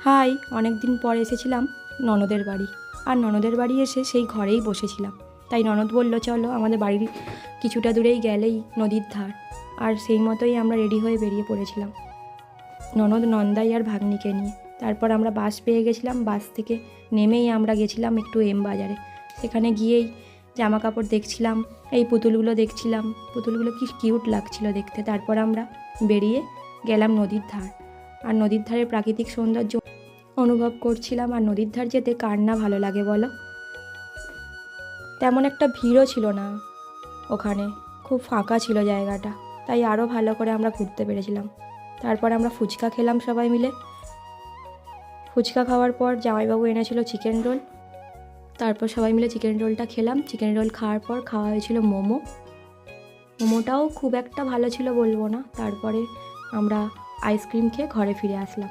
High, অনেক দিন পর এসেছিলাম ননদের বাড়ি। আর ননদের বাড়ি এসে সেই ঘরেই বসেছিলাম। তাই ননদ বলল, চলো আমাদের বাড়ির কিছুটা দূরেই গেলেই নদীর ধার। আর সেই মতোই আমরা রেডি হয়ে বেরিয়ে পড়েছিলাম ননদ, নন্দাই আর ভাগ্নিকে নিয়ে। তারপর আমরা বাস পেয়ে গেছিলাম। বাস থেকে নেমেই আমরা গেছিলাম একটু এম বাজারে। সেখানে গিয়েই জামা কাপড় দেখছিলাম, এই পুতুলগুলো দেখছিলাম। পুতুলগুলো কি কিউট লাগছিল দেখতে। তারপর আমরা বেরিয়ে গেলাম নদীর ধার। আর নদীর ধারের প্রাকৃতিক সৌন্দর্য অনুভব করছিলাম। আর নদীর ধার যেতে কার না ভালো লাগে বলো। তেমন একটা ভিড়ও ছিল না ওখানে, খুব ফাঁকা ছিল জায়গাটা। তাই আরও ভালো করে আমরা ঘুরতে পেরেছিলাম। তারপর আমরা ফুচকা খেলাম সবাই মিলে। ফুচকা খাওয়ার পর জামাইবাবু এনেছিল চিকেন রোল। তারপর সবাই মিলে চিকেন রোলটা খেলাম। চিকেন রোল খাওয়ার পর খাওয়া হয়েছিল মোমো। মোমোটাও খুব একটা ভালো ছিল বলবো না। তারপরে আমরা আইসক্রিম খেয়ে ঘরে ফিরে আসলাম।